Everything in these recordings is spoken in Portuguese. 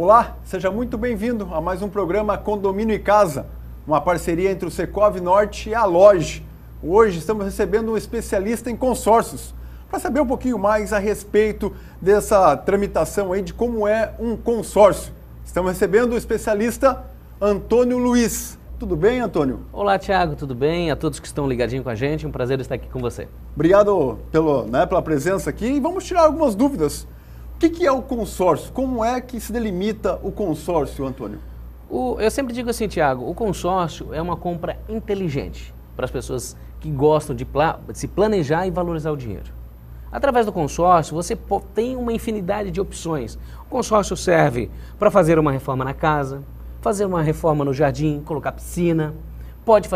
Olá, seja muito bem-vindo a mais um programa Condomínio e Casa, uma parceria entre o Secov Norte e a Loge. Hoje estamos recebendo um especialista em consórcios, para saber um pouquinho mais a respeito dessa tramitação aí de como é um consórcio. Estamos recebendo o especialista Antônio Luiz. Tudo bem, Antônio? Olá, Thiago, tudo bem? A todos que estão ligadinhos com a gente, um prazer estar aqui com você. Obrigado pela presença aqui e vamos tirar algumas dúvidas. O que é o consórcio? Como é que se delimita o consórcio, Antônio? Eu sempre digo assim, Thiago, o consórcio é uma compra inteligente para as pessoas que gostam de se planejar e valorizar o dinheiro. Através do consórcio, você tem uma infinidade de opções. O consórcio serve para fazer uma reforma na casa, fazer uma reforma no jardim, colocar piscina, pode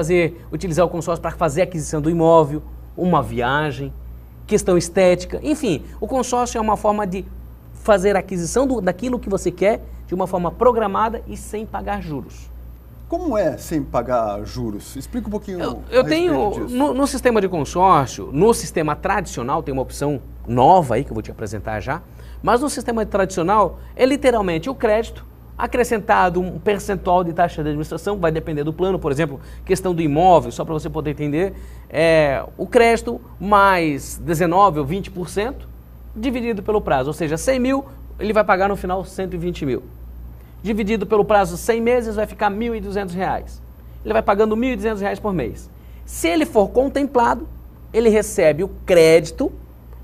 utilizar o consórcio para fazer a aquisição do imóvel, uma viagem, questão estética, enfim, o consórcio é uma forma de fazer a aquisição daquilo que você quer de uma forma programada e sem pagar juros. Como é sem pagar juros? Explica um pouquinho. Eu tenho, no sistema de consórcio, no sistema tradicional, tem uma opção nova aí que eu vou te apresentar já, mas no sistema tradicional é literalmente o crédito acrescentado um percentual de taxa de administração, vai depender do plano, por exemplo, questão do imóvel, só para você poder entender, o crédito mais 19 ou 20%, dividido pelo prazo, ou seja, 100 mil, ele vai pagar no final 120 mil. Dividido pelo prazo 100 meses, vai ficar R$ 1.200. Ele vai pagando R$ 1.200 por mês. Se ele for contemplado, ele recebe o crédito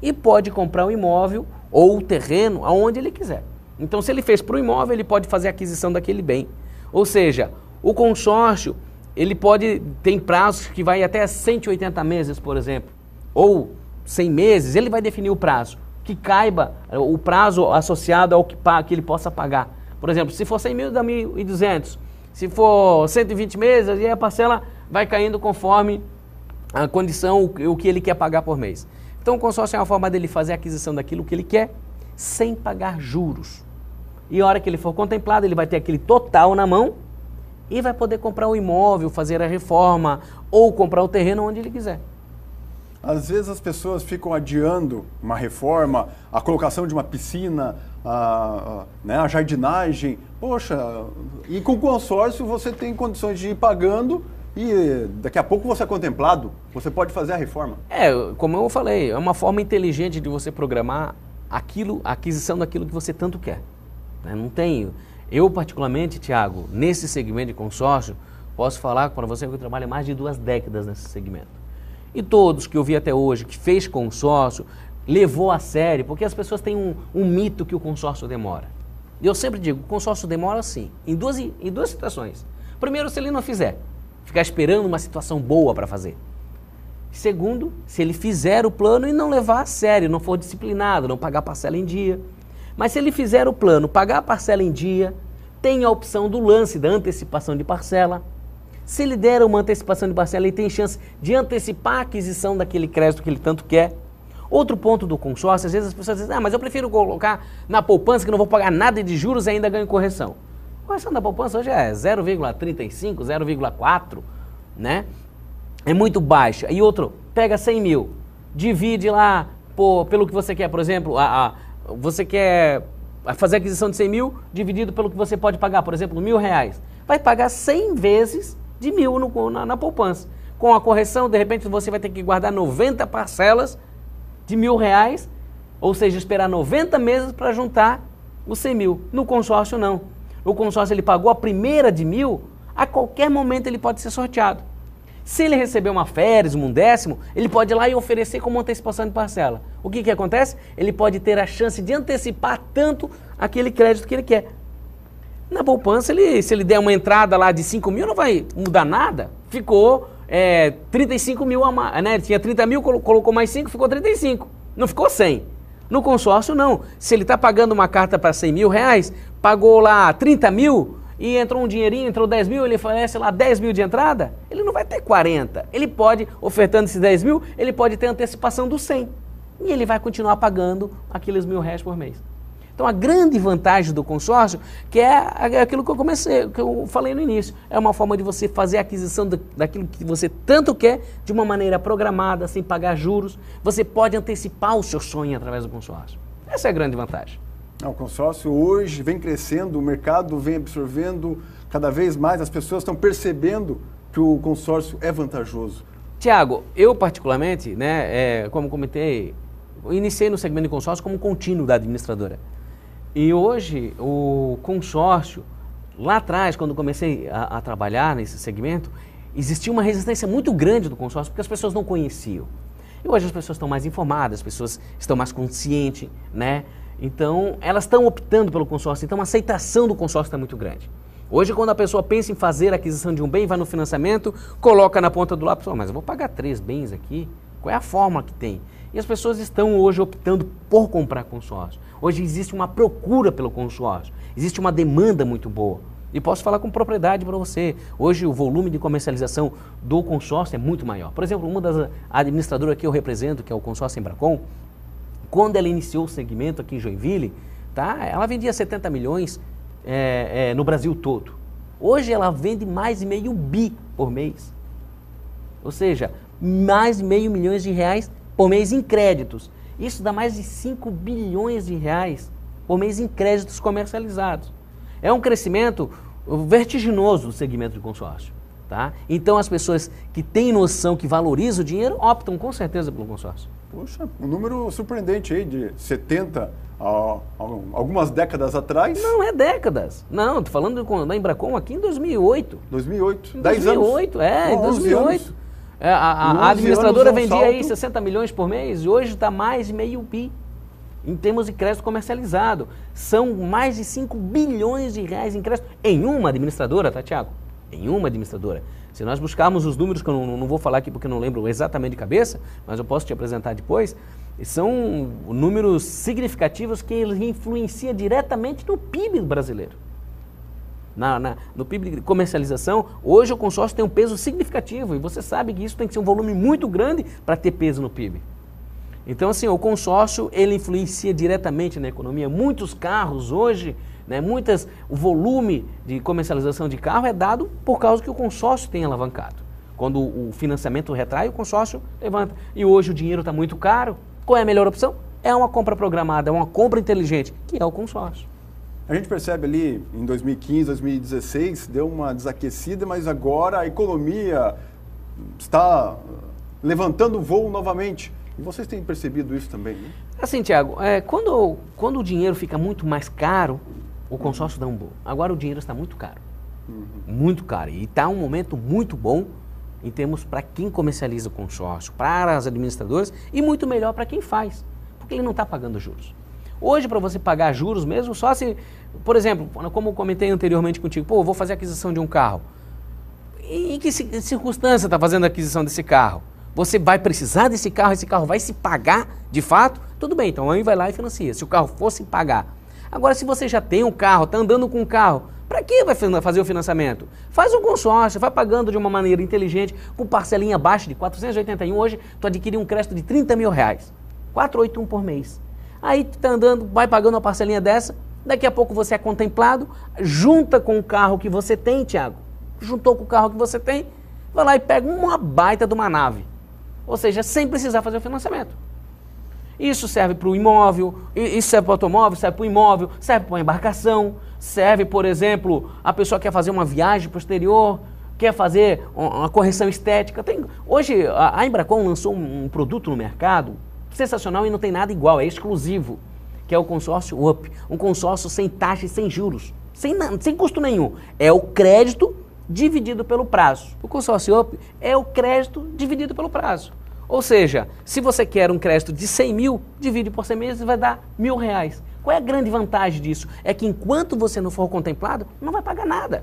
e pode comprar o imóvel ou o terreno aonde ele quiser. Então, se ele fez para o imóvel, ele pode fazer a aquisição daquele bem. Ou seja, o consórcio, ele tem prazos que vai até 180 meses, por exemplo, ou 100 meses, ele vai definir o prazo, que caiba o prazo associado ao que ele possa pagar. Por exemplo, se for 100 mil, dá 1.200. Se for 120 meses, aí a parcela vai caindo conforme a condição, o que ele quer pagar por mês. Então, o consórcio é uma forma dele fazer a aquisição daquilo que ele quer, sem pagar juros. E a hora que ele for contemplado, ele vai ter aquele total na mão e vai poder comprar o imóvel, fazer a reforma ou comprar o terreno onde ele quiser. Às vezes as pessoas ficam adiando uma reforma, a colocação de uma piscina, a jardinagem. Poxa, e com o consórcio você tem condições de ir pagando e daqui a pouco você é contemplado, você pode fazer a reforma. Como eu falei, é uma forma inteligente de você programar a aquisição daquilo que você tanto quer. Não tenho. Eu, particularmente, Thiago, nesse segmento de consórcio, posso falar para você que eu trabalho há mais de 2 décadas nesse segmento. E todos que eu vi até hoje, que fez consórcio, levou a sério, porque as pessoas têm um mito que o consórcio demora. E eu sempre digo, o consórcio demora sim, em duas situações. Primeiro, se ele não fizer, ficar esperando uma situação boa para fazer. Segundo, se ele fizer o plano e não levar a sério, não for disciplinado, não pagar parcela em dia. Mas se ele fizer o plano, pagar a parcela em dia, tem a opção do lance da antecipação de parcela. Se ele der uma antecipação de parcela, ele tem chance de antecipar a aquisição daquele crédito que ele tanto quer. Outro ponto do consórcio, às vezes as pessoas dizem, mas eu prefiro colocar na poupança que não vou pagar nada de juros e ainda ganho correção. A correção da poupança hoje é 0,35, 0,4, né? É muito baixa. E outro, pega 100 mil, divide lá pelo que você quer, por exemplo, você quer fazer a aquisição de 100 mil, dividido pelo que você pode pagar, por exemplo, R$ 1.000. Vai pagar 100 vezes de 1.000 na poupança. Com a correção, de repente, você vai ter que guardar 90 parcelas de R$ 1.000, ou seja, esperar 90 meses para juntar os 100 mil. No consórcio, não. No consórcio, ele pagou a primeira de 1.000, a qualquer momento ele pode ser sorteado. Se ele receber uma férias, um décimo, ele pode ir lá e oferecer como antecipação de parcela. O que acontece? Ele pode ter a chance de antecipar tanto aquele crédito que ele quer. Na poupança, se ele der uma entrada lá de 5 mil, não vai mudar nada. Ficou 35 mil, né? Tinha 30 mil, colocou mais 5, ficou 35. Não ficou 100. No consórcio, não. Se ele está pagando uma carta para 100 mil reais, pagou lá 30 mil e entrou um dinheirinho, entrou 10 mil, ele oferece lá 10 mil de entrada, ele não vai ter 40. Ele pode, ofertando esses 10 mil, ele pode ter antecipação do 100. E ele vai continuar pagando aqueles R$ 1.000 por mês. Então, a grande vantagem do consórcio, que é aquilo que eu falei no início, é uma forma de você fazer a aquisição daquilo que você tanto quer, de uma maneira programada, sem pagar juros. Você pode antecipar o seu sonho através do consórcio. Essa é a grande vantagem. O consórcio hoje vem crescendo, o mercado vem absorvendo cada vez mais, as pessoas estão percebendo que o consórcio é vantajoso. Tiago, eu particularmente, né, como comentei, eu iniciei no segmento de consórcio como contínuo da administradora. E hoje o consórcio, lá atrás, quando comecei a trabalhar nesse segmento, existia uma resistência muito grande do consórcio porque as pessoas não conheciam. E hoje as pessoas estão mais informadas, as pessoas estão mais conscientes, né? Então elas estão optando pelo consórcio, então a aceitação do consórcio está muito grande. Hoje, quando a pessoa pensa em fazer a aquisição de um bem, vai no financiamento, coloca na ponta do lápis, mas eu vou pagar 3 bens aqui, qual é a forma que tem? E as pessoas estão hoje optando por comprar consórcio. Hoje existe uma procura pelo consórcio, existe uma demanda muito boa. E posso falar com propriedade para você, hoje o volume de comercialização do consórcio é muito maior. Por exemplo, uma das administradoras que eu represento, que é o consórcio Embracon, quando ela iniciou o segmento aqui em Joinville, tá, ela vendia 70 milhões no Brasil todo. Hoje ela vende mais de meio bi por mês. Ou seja, mais de R$500 milhões por mês em créditos. Isso dá mais de 5 bilhões de reais por mês em créditos comercializados. É um crescimento vertiginoso do segmento de consórcio. Tá? Então as pessoas que têm noção, que valorizam o dinheiro, optam com certeza pelo consórcio. Poxa, um número surpreendente aí, de 70 algumas décadas atrás. Não é décadas. Não, estou falando da Embracon aqui em 2008. 2008, 10 anos. 2008, em 2008. A administradora vendia aí 60 milhões por mês e hoje está mais de meio bi em termos de crédito comercializado. São mais de 5 bilhões de reais em crédito em uma administradora, tá, Tiago? Em uma administradora. Se nós buscarmos os números, que eu não vou falar aqui porque eu não lembro exatamente de cabeça, mas eu posso te apresentar depois, são números significativos que influenciam diretamente no PIB brasileiro. No PIB de comercialização, hoje o consórcio tem um peso significativo e você sabe que isso tem que ser um volume muito grande para ter peso no PIB. Então, assim, o consórcio, ele influencia diretamente na economia. Muitos carros hoje, né, o volume de comercialização de carro é dado por causa que o consórcio tem alavancado. Quando o financiamento retrai, o consórcio levanta. E hoje o dinheiro está muito caro. Qual é a melhor opção? É uma compra programada, é uma compra inteligente, que é o consórcio. A gente percebe ali, em 2015, 2016, deu uma desaquecida, mas agora a economia está levantando o voo novamente. E vocês têm percebido isso também, né? Assim, Tiago, quando o dinheiro fica muito mais caro, o consórcio dá um boom. Agora o dinheiro está muito caro. Muito caro. E está um momento muito bom em termos para quem comercializa o consórcio, para as administradoras e muito melhor para quem faz, porque ele não está pagando juros. Hoje, para você pagar juros mesmo, só se, por exemplo, como eu comentei anteriormente contigo, eu vou fazer a aquisição de um carro. Em que circunstância está fazendo a aquisição desse carro? Você vai precisar desse carro, esse carro vai se pagar de fato? Tudo bem, então aí vai lá e financia, se o carro fosse pagar. Agora, se você já tem um carro, está andando com um carro, para que vai fazer o financiamento? Faz um consórcio, vai pagando de uma maneira inteligente, com parcelinha abaixo de 481, hoje tu adquire um crédito de R$30 mil, 481 por mês. Aí tu está andando, vai pagando uma parcelinha dessa, daqui a pouco você é contemplado, junta com o carro que você tem, Tiago, juntou com o carro que você tem, vai lá e pega uma baita de uma nave. Ou seja, sem precisar fazer o financiamento. Isso serve para o imóvel, isso serve para o automóvel, serve para o imóvel, serve para a embarcação, serve, por exemplo, a pessoa quer fazer uma viagem para o exterior, quer fazer uma correção estética. Hoje a Embracon lançou um produto no mercado sensacional e não tem nada igual, é exclusivo, que é o consórcio UP, um consórcio sem taxa e sem juros, sem custo nenhum. É o crédito dividido pelo prazo. O consórcio UP é o crédito dividido pelo prazo. Ou seja, se você quer um crédito de 100 mil, divide por 100 meses e vai dar R$1.000. Qual é a grande vantagem disso? É que enquanto você não for contemplado, não vai pagar nada.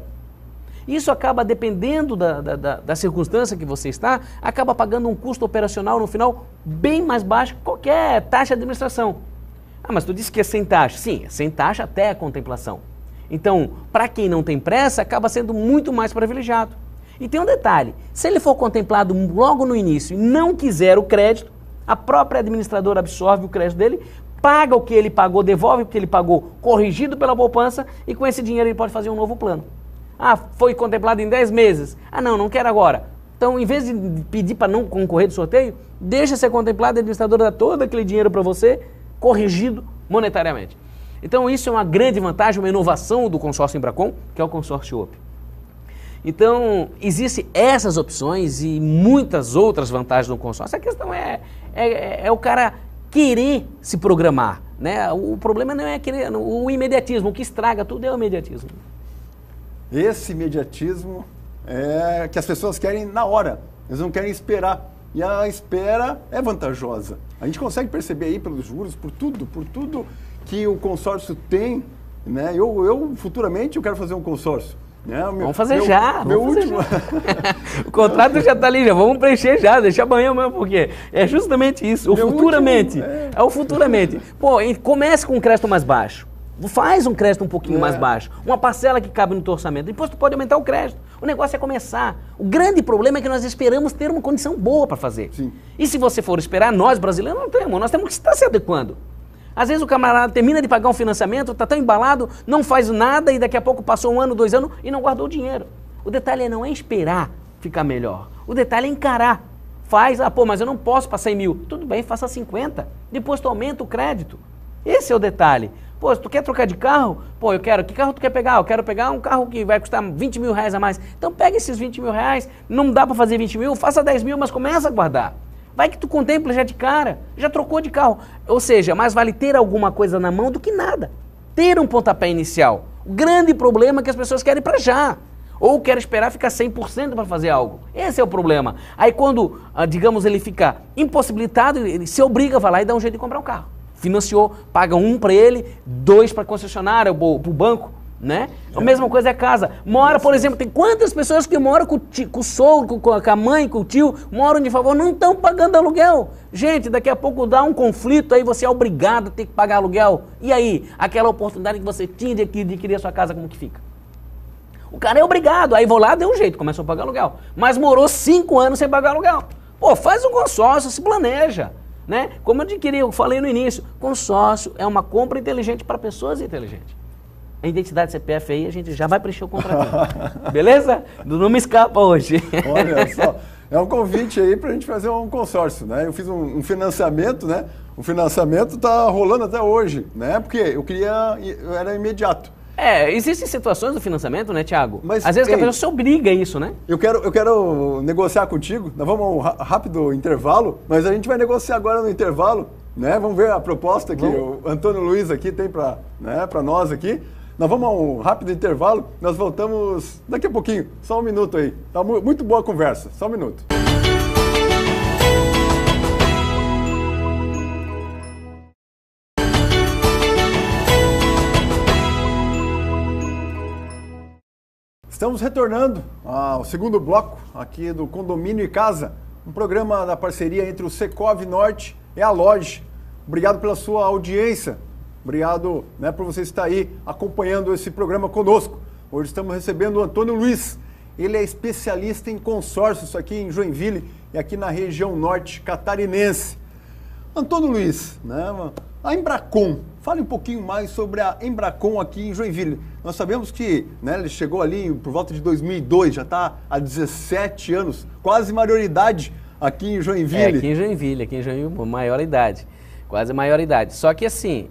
Isso acaba, dependendo da circunstância que você está, acaba pagando um custo operacional no final bem mais baixo que qualquer taxa de administração. Ah, mas tu disse que é sem taxa. Sim, é sem taxa até a contemplação. Então, para quem não tem pressa, acaba sendo muito mais privilegiado. E tem um detalhe, se ele for contemplado logo no início e não quiser o crédito, a própria administradora absorve o crédito dele, paga o que ele pagou, devolve o que ele pagou, corrigido pela poupança, e com esse dinheiro ele pode fazer um novo plano. Ah, foi contemplado em 10 meses. Ah, não quero agora. Então, em vez de pedir para não concorrer do sorteio, deixa ser contemplado, a administradora dá todo aquele dinheiro para você, corrigido monetariamente. Então isso é uma grande vantagem, uma inovação do consórcio Embracon, que é o consórcio OP. Então, existem essas opções e muitas outras vantagens do consórcio. A questão é o cara querer se programar, né? O problema não é querer, o imediatismo, o que estraga tudo é o imediatismo. Esse imediatismo é que as pessoas querem na hora, eles não querem esperar. E a espera é vantajosa. A gente consegue perceber aí pelos juros, por tudo que o consórcio tem, né? Eu futuramente eu quero fazer um consórcio. Vamos fazer já. O contrato já está ali, já vamos preencher já, deixa amanhã mesmo, porque é justamente isso, o futuramente. É o futuramente. Pô, comece com um crédito mais baixo. Faz um crédito um pouquinho mais baixo. Uma parcela que cabe no teu orçamento. Depois tu pode aumentar o crédito. O negócio é começar. O grande problema é que nós esperamos ter uma condição boa para fazer. Sim. E se você for esperar, nós brasileiros não temos. Nós temos que estar se adequando. Às vezes o camarada termina de pagar um financiamento, está tão embalado, não faz nada e daqui a pouco passou 1 ano, 2 anos e não guardou o dinheiro. O detalhe não é esperar ficar melhor. O detalhe é encarar. Faz, mas eu não posso passar 100 mil. Tudo bem, faça 50. Depois tu aumenta o crédito. Esse é o detalhe. Pô, se tu quer trocar de carro, que carro tu quer pegar? Eu quero pegar um carro que vai custar 20 mil reais a mais. Então pega esses 20 mil reais, não dá para fazer 20 mil, faça 10 mil, mas começa a guardar. Vai que tu contempla já de cara, já trocou de carro. Ou seja, mais vale ter alguma coisa na mão do que nada. Ter um pontapé inicial. O grande problema é que as pessoas querem para já. Ou querem esperar ficar 100% para fazer algo. Esse é o problema. Aí quando, digamos, ele fica impossibilitado, ele se obriga, vai lá e dá um jeito de comprar um carro. Financiou, paga 1 para ele, 2 para a concessionária, para o banco, né? A mesma coisa é casa. Mora, por exemplo, tem quantas pessoas que moram com o sogro, com a mãe, com o tio, moram de favor, não estão pagando aluguel. Gente, daqui a pouco dá um conflito, aí você é obrigado a ter que pagar aluguel. E aí, aquela oportunidade que você tinha de adquirir a sua casa, como que fica? O cara é obrigado, aí vou lá, deu um jeito, começou a pagar aluguel. Mas morou 5 anos sem pagar aluguel. Pô, faz um consórcio, se planeja. Né? Como eu falei no início, consórcio é uma compra inteligente para pessoas inteligentes. A identidade CPF aí, a gente já vai preencher o contrato. Beleza? Não me escapa hoje. Olha só, é um convite aí para a gente fazer um consórcio, né? Eu fiz um financiamento, né? O financiamento está rolando até hoje, né? Porque era imediato. Existem situações do financiamento, né, Thiago? Mas, às vezes que a pessoa se obriga a isso, né? Eu quero negociar contigo, nós vamos a um rápido intervalo, mas a gente vai negociar agora no intervalo, né? Vamos ver a proposta que o Antônio Luiz aqui tem para nós aqui. Nós vamos a um rápido intervalo, nós voltamos daqui a pouquinho, só 1 minuto aí. Tá muito boa a conversa, só 1 minuto. Estamos retornando ao segundo bloco aqui do Condomínio e Casa, um programa da parceria entre o Secov Norte e a Loge. Obrigado pela sua audiência, obrigado, né, por você estar aí acompanhando esse programa conosco. Hoje estamos recebendo o Antônio Luiz, ele é especialista em consórcios aqui em Joinville e aqui na região norte catarinense. Antônio Luiz, né, a Embracon, fale um pouquinho mais sobre a Embracon aqui em Joinville. Nós sabemos que, né, ele chegou ali por volta de 2002, já está há 17 anos, quase maioridade aqui em Joinville. Aqui em Joinville, maioridade, quase maioridade. Só que assim,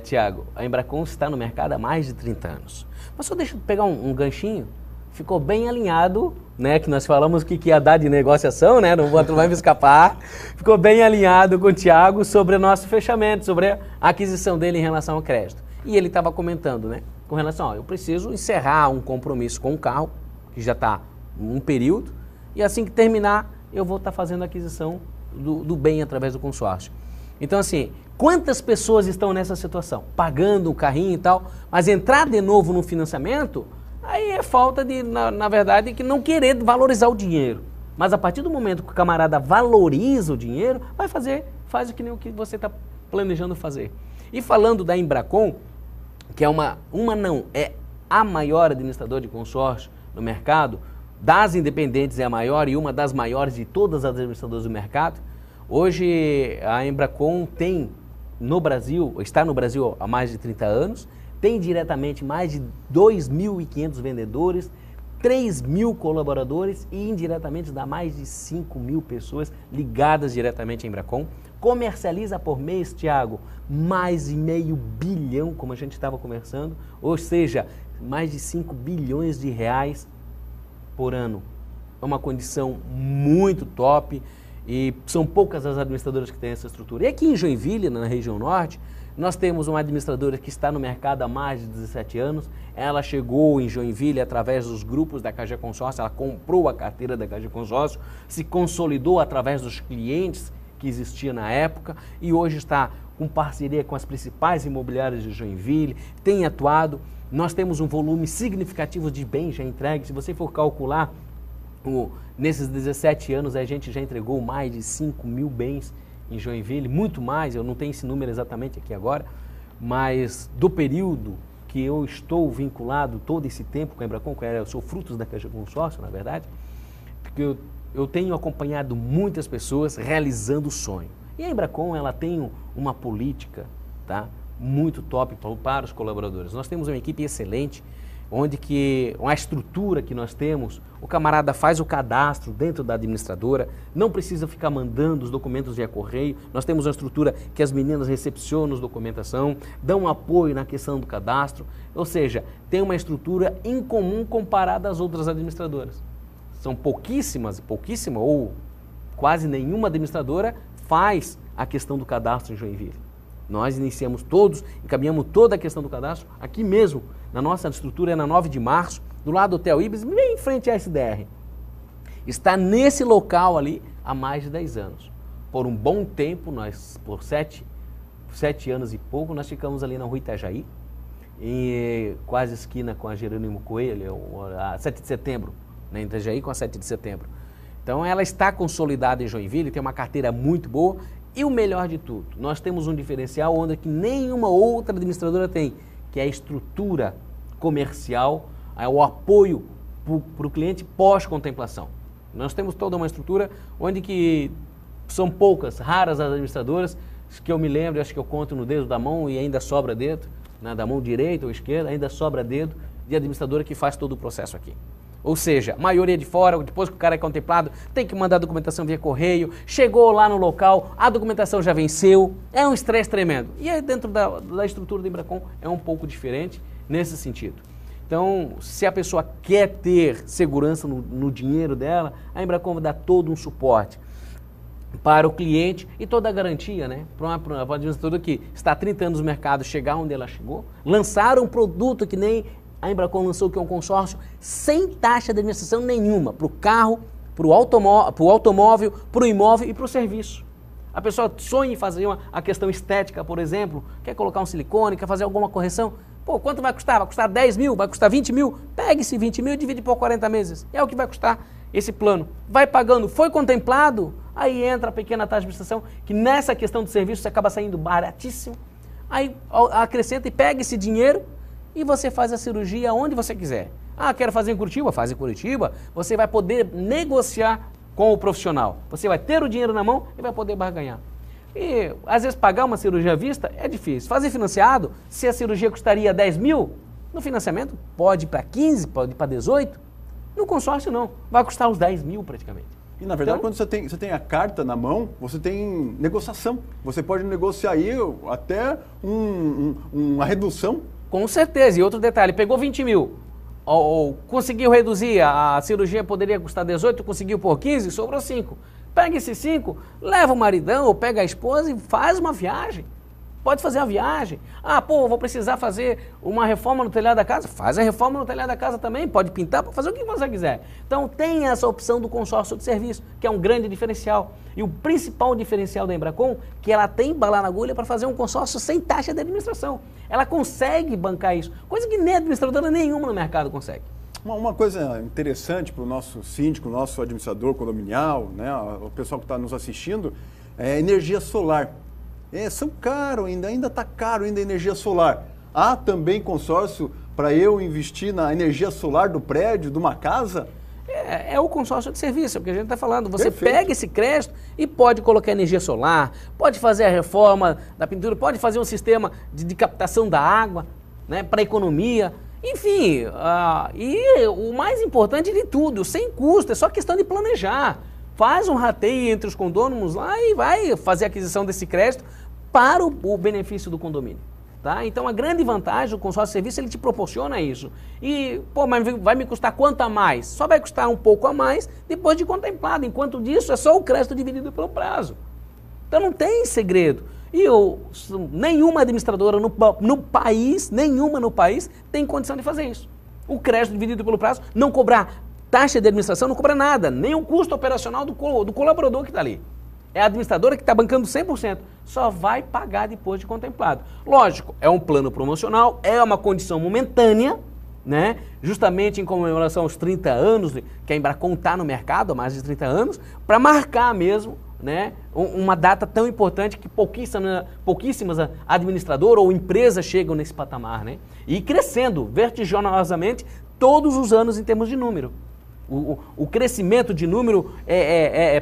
Thiago, a Embracon está no mercado há mais de 30 anos. Mas só deixa eu pegar um ganchinho, ficou bem alinhado, né, que nós falamos que ia dar de negociação, né, não vai me escapar, ficou bem alinhado com o Thiago sobre o nosso fechamento, sobre a aquisição dele em relação ao crédito. E ele estava comentando, né, com relação, eu preciso encerrar um compromisso com o carro, que já está um período, e assim que terminar, eu vou estar fazendo a aquisição do bem através do consórcio. Então, assim, quantas pessoas estão nessa situação? Pagando o carrinho e tal, mas entrar de novo no financiamento, aí é falta de, na verdade, que não querer valorizar o dinheiro. Mas a partir do momento que o camarada valoriza o dinheiro, faz o que nem o que você está planejando fazer. E falando da Embracon, que é é a maior administradora de consórcio no mercado, das independentes é a maior e uma das maiores de todas as administradoras do mercado. Hoje a Embracon está no Brasil há mais de 30 anos, tem diretamente mais de 2.500 vendedores, 3 mil colaboradores e indiretamente dá mais de 5 mil pessoas ligadas diretamente à Embracon. Comercializa por mês, Tiago, mais de meio bilhão, como a gente estava conversando, ou seja, mais de 5 bilhões de reais por ano. É uma condição muito top e são poucas as administradoras que têm essa estrutura. E aqui em Joinville, na região norte, nós temos uma administradora que está no mercado há mais de 17 anos. Ela chegou em Joinville através dos grupos da Cajé Consórcio, ela comprou a carteira da Cajé Consórcio, se consolidou através dos clientes que existia na época e hoje está com parceria com as principais imobiliárias de Joinville, tem atuado. Nós temos um volume significativo de bens já entregues. Se você for calcular, nesses 17 anos a gente já entregou mais de 5 mil bens em Joinville, muito mais, eu não tenho esse número exatamente aqui agora, mas do período que eu estou vinculado todo esse tempo com a Embracon, eu sou frutos da Cajé Consórcio, na verdade, porque eu tenho acompanhado muitas pessoas realizando o sonho. E a Embracon, ela tem uma política, tá, muito top para os colaboradores. Nós temos uma equipe excelente, onde que a estrutura que nós temos, o camarada faz o cadastro dentro da administradora, não precisa ficar mandando os documentos via correio, nós temos uma estrutura que as meninas recepcionam a documentação, dão apoio na questão do cadastro, ou seja, tem uma estrutura incomum comparada às outras administradoras. São pouquíssima ou quase nenhuma administradora faz a questão do cadastro em Joinville. Nós iniciamos todos, encaminhamos toda a questão do cadastro aqui mesmo, na nossa estrutura, é na 9 de março, do lado do Hotel Ibis, bem em frente à SDR. Está nesse local ali há mais de 10 anos. Por um bom tempo, por 7 anos e pouco, nós ficamos ali na Rua Itajaí, quase esquina com a Jerônimo Coelho, a 7 de setembro, na Itajaí com a 7 de setembro. Então ela está consolidada em Joinville, tem uma carteira muito boa e o melhor de tudo, nós temos um diferencial onde que nenhuma outra administradora tem, que é a estrutura comercial, o apoio para o cliente pós-contemplação. Nós temos toda uma estrutura onde que são poucas, raras as administradoras, que eu me lembro, acho que eu conto no dedo da mão e ainda sobra dedo, né, da mão direita ou esquerda, ainda sobra dedo de administradora que faz todo o processo aqui. Ou seja, maioria de fora, depois que o cara é contemplado, tem que mandar a documentação via correio, chegou lá no local, a documentação já venceu, é um estresse tremendo. E aí dentro da estrutura do Embracon é um pouco diferente nesse sentido. Então, se a pessoa quer ter segurança no dinheiro dela, a Embracon vai dar todo um suporte para o cliente e toda a garantia, né? Para uma administradora que está há 30 anos no mercado, chegar onde ela chegou, lançar um produto que nem a Embracon lançou, que é um consórcio sem taxa de administração nenhuma, para o carro, para o automóvel, para o imóvel e para o serviço. A pessoa sonha em fazer a questão estética, por exemplo, quer colocar um silicone, quer fazer alguma correção. Pô, quanto vai custar? Vai custar 10 mil? Vai custar 20 mil? Pegue esse 20 mil e divide por 40 meses. É o que vai custar esse plano. Vai pagando, foi contemplado, aí entra a pequena taxa de administração, que nessa questão de serviço você acaba saindo baratíssimo. Aí acrescenta e pega esse dinheiro e você faz a cirurgia onde você quiser. Ah, quero fazer em Curitiba? Faz em Curitiba. Você vai poder negociar com o profissional. Você vai ter o dinheiro na mão e vai poder barganhar. E, às vezes, pagar uma cirurgia à vista é difícil. Fazer financiado, se a cirurgia custaria 10 mil, no financiamento pode ir para 15, pode ir para 18. No consórcio, não. Vai custar uns 10 mil praticamente. E, na verdade, quando você tem a carta na mão, você tem negociação. Você pode negociar aí até uma redução. Com certeza. E outro detalhe, pegou 20 mil, ou conseguiu reduzir, a cirurgia poderia custar 18, conseguiu por 15, sobrou 5. Pega esses 5, leva o maridão ou pega a esposa e faz uma viagem. Pode fazer uma viagem. Ah, pô, vou precisar fazer uma reforma no telhado da casa. Faz a reforma no telhado da casa também. Pode pintar, pode fazer o que você quiser. Então tem essa opção do consórcio de serviço, que é um grande diferencial. E o principal diferencial da Embracon, que ela tem bala na agulha para fazer um consórcio sem taxa de administração. Ela consegue bancar isso, coisa que nem administradora nenhuma no mercado consegue. Uma coisa interessante para o nosso síndico, o nosso administrador condominial, né, o pessoal que está nos assistindo, é a energia solar. São caro ainda está caro ainda a energia solar. Há também consórcio para eu investir na energia solar do prédio, de uma casa? É o consórcio de serviço, é o que a gente está falando. Você Perfeito. Pega esse crédito e pode colocar energia solar, pode fazer a reforma da pintura, pode fazer um sistema de captação da água, né, para economia. Enfim, e o mais importante de tudo, sem custo, é só questão de planejar. Faz um rateio entre os condôminos lá e vai fazer a aquisição desse crédito para o benefício do condomínio. Tá? Então a grande vantagem do consórcio de serviço, ele te proporciona isso. E, mas vai me custar quanto a mais? Só vai custar um pouco a mais depois de contemplado. Enquanto disso, é só o crédito dividido pelo prazo. Então não tem segredo. E nenhuma administradora no país tem condição de fazer isso. O crédito dividido pelo prazo, não cobrar taxa de administração, não cobra nada, nem o custo operacional do colaborador que está ali. É a administradora que está bancando 100%, só vai pagar depois de contemplado. Lógico, é um plano promocional, é uma condição momentânea, né? Justamente em comemoração aos 30 anos, que a Embracon está no mercado há mais de 30 anos, para marcar mesmo, né, uma data tão importante que pouquíssimas administradoras ou empresas chegam nesse patamar, né? E crescendo vertiginosamente todos os anos em termos de número. O crescimento de número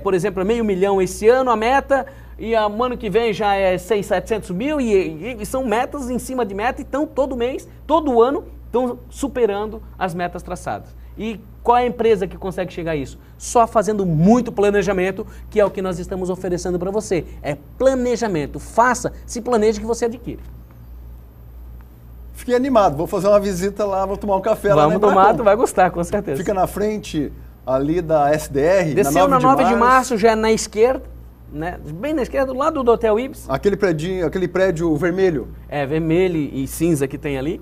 por exemplo, 500 mil esse ano a meta, e o ano que vem já é 700 mil, e são metas em cima de meta, então todo mês, todo ano, estão superando as metas traçadas. E qual é a empresa que consegue chegar a isso? Só fazendo muito planejamento, que é o que nós estamos oferecendo para você. É planejamento. Faça, se planeje que você adquire. Fiquei animado, vou fazer uma visita lá, vou tomar um café lá na Vamos tomar, tu vai gostar, com certeza. Fica na frente ali da SDR, desceu na 9 de março, já é na esquerda, né? Bem na esquerda, do lado do Hotel Ibis. Aquele prédio vermelho. É, vermelho e cinza que tem ali.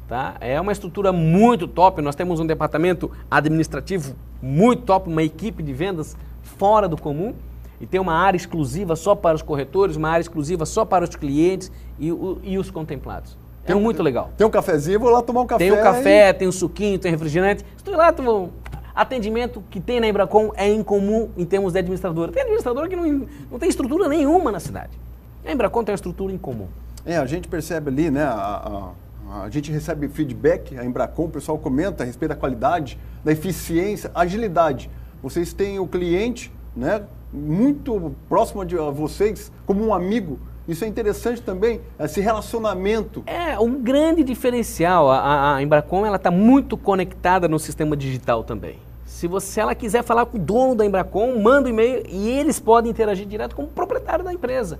Tá? É uma estrutura muito top, nós temos um departamento administrativo muito top, uma equipe de vendas fora do comum, e tem uma área exclusiva só para os corretores, uma área exclusiva só para os clientes e os contemplados. É muito legal. Tem um cafezinho, vou lá tomar um café. Tem um café, tem um suquinho, tem refrigerante. Se tu ir lá, atendimento que tem na Embracon é incomum em termos de administradora. Tem administradora que não tem estrutura nenhuma na cidade. A Embracon tem uma estrutura incomum. A gente percebe ali, né, a gente recebe feedback, a Embracon, o pessoal comenta a respeito da qualidade, da eficiência, agilidade. Vocês têm o cliente, né, muito próximo de vocês, como um amigo. Isso é interessante também, esse relacionamento. É um grande diferencial. A Embracon está muito conectada no sistema digital também. Se ela quiser falar com o dono da Embracon, manda um e-mail e eles podem interagir direto com o proprietário da empresa.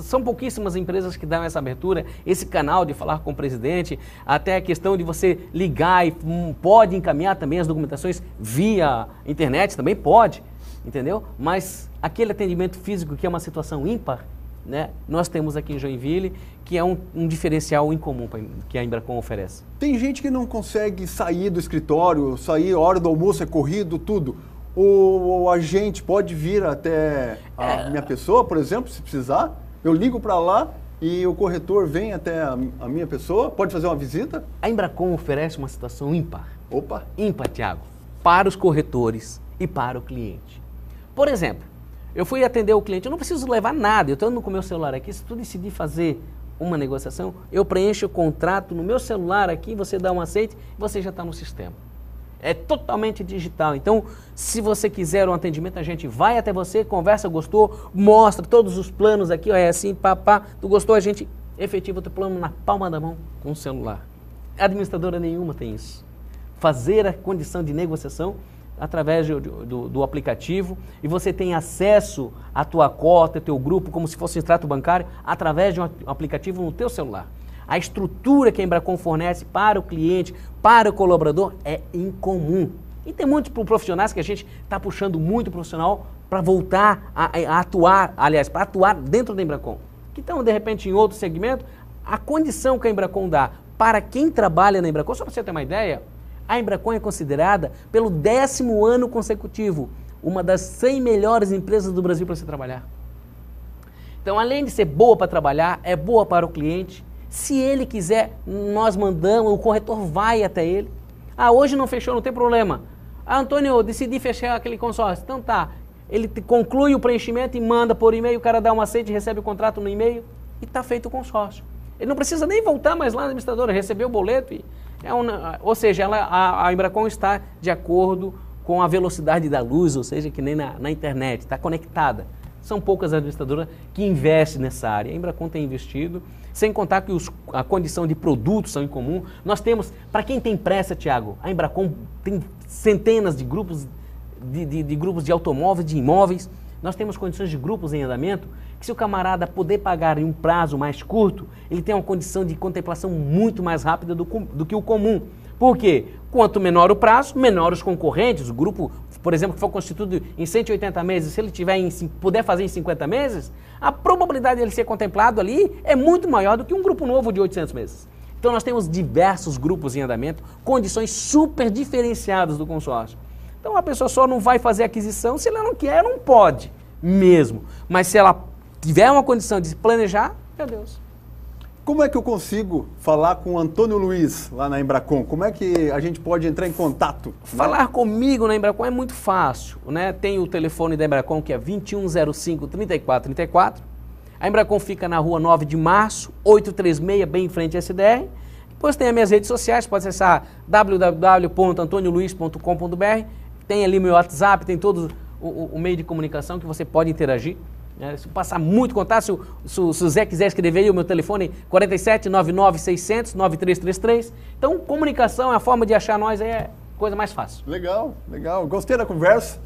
São pouquíssimas empresas que dão essa abertura, esse canal de falar com o presidente, até a questão de você ligar e pode encaminhar também as documentações via internet, também pode, entendeu? Mas aquele atendimento físico que é uma situação ímpar, né, nós temos aqui em Joinville, que é um diferencial incomum que a Embracon oferece. Tem gente que não consegue sair do escritório, sair a hora do almoço, é corrido, tudo. O agente pode vir até a minha pessoa, por exemplo, se precisar? Eu ligo para lá e o corretor vem até a minha pessoa? Pode fazer uma visita? A Embracon oferece uma situação ímpar. Opa! Ímpar, Thiago, para os corretores e para o cliente. Por exemplo, eu fui atender o cliente, eu não preciso levar nada, eu estou andando com o meu celular aqui, se tu decidir fazer uma negociação, eu preencho o contrato no meu celular aqui, você dá um aceite e você já está no sistema. É totalmente digital. Então, se você quiser um atendimento, a gente vai até você, conversa, gostou, mostra todos os planos aqui, ó, é assim, papá, tu gostou, a gente efetiva o teu plano na palma da mão com o celular. Administradora nenhuma tem isso. Fazer a condição de negociação através do aplicativo, e você tem acesso à tua cota, ao teu grupo, como se fosse um extrato bancário, através de um aplicativo no teu celular. A estrutura que a Embracon fornece para o cliente, para o colaborador, é incomum. E tem muitos profissionais que a gente está puxando muito profissional para voltar a atuar, aliás, para atuar dentro da Embracon. Que estão, de repente, em outro segmento, a condição que a Embracon dá para quem trabalha na Embracon, só para você ter uma ideia, a Embracon é considerada, pelo 10º ano consecutivo, uma das 100 melhores empresas do Brasil para se trabalhar. Então, além de ser boa para trabalhar, é boa para o cliente. Se ele quiser, nós mandamos, o corretor vai até ele. Ah, hoje não fechou, não tem problema. Ah, Antônio, eu decidi fechar aquele consórcio. Então tá, ele conclui o preenchimento e manda por e-mail, o cara dá um aceite, recebe o contrato no e-mail e está feito o consórcio. Ele não precisa nem voltar mais lá na administradora, recebeu o boleto. Ou seja, a Embracon está de acordo com a velocidade da luz, ou seja, que nem na internet, está conectada. São poucas administradoras que investem nessa área. A Embracon tem investido, sem contar que a condição de produtos são em comum. Nós temos, para quem tem pressa, Tiago, a Embracon tem centenas de grupos de grupos de automóveis, de imóveis. Nós temos condições de grupos em andamento que, se o camarada poder pagar em um prazo mais curto, ele tem uma condição de contemplação muito mais rápida do que o comum. Por quê? Quanto menor o prazo, menor os concorrentes. O grupo, por exemplo, que for constituído em 180 meses, se ele puder fazer em 50 meses, a probabilidade de ele ser contemplado ali é muito maior do que um grupo novo de 800 meses. Então nós temos diversos grupos em andamento, condições super diferenciadas do consórcio. Então a pessoa só não vai fazer aquisição se ela não quer, não pode mesmo. Mas se ela tiver uma condição de se planejar, meu Deus. Como é que eu consigo falar com o Antônio Luiz lá na Embracon? Como é que a gente pode entrar em contato? Falar comigo na Embracon é muito fácil, né? Tem o telefone da Embracon, que é 2105-3434. A Embracon fica na rua 9 de março, 836, bem em frente à SDR. Depois tem as minhas redes sociais, pode acessar www.antonioluiz.com.br. Tem ali meu WhatsApp, tem todo o meio de comunicação que você pode interagir. Se passar muito contato, se o Zé quiser escrever aí, o meu telefone é 47 99 600 9333. Então, comunicação é a forma de achar nós, é a coisa mais fácil. Legal, legal. Gostei da conversa.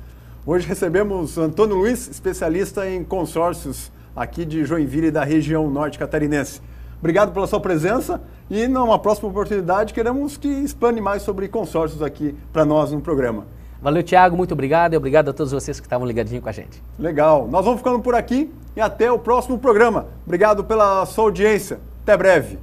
Hoje recebemos Antônio Luiz, especialista em consórcios aqui de Joinville e da região norte catarinense. Obrigado pela sua presença e, numa próxima oportunidade, queremos que explane mais sobre consórcios aqui para nós no programa. Valeu, Tiago, muito obrigado e obrigado a todos vocês que estavam ligadinhos com a gente. Legal. Nós vamos ficando por aqui e até o próximo programa. Obrigado pela sua audiência. Até breve.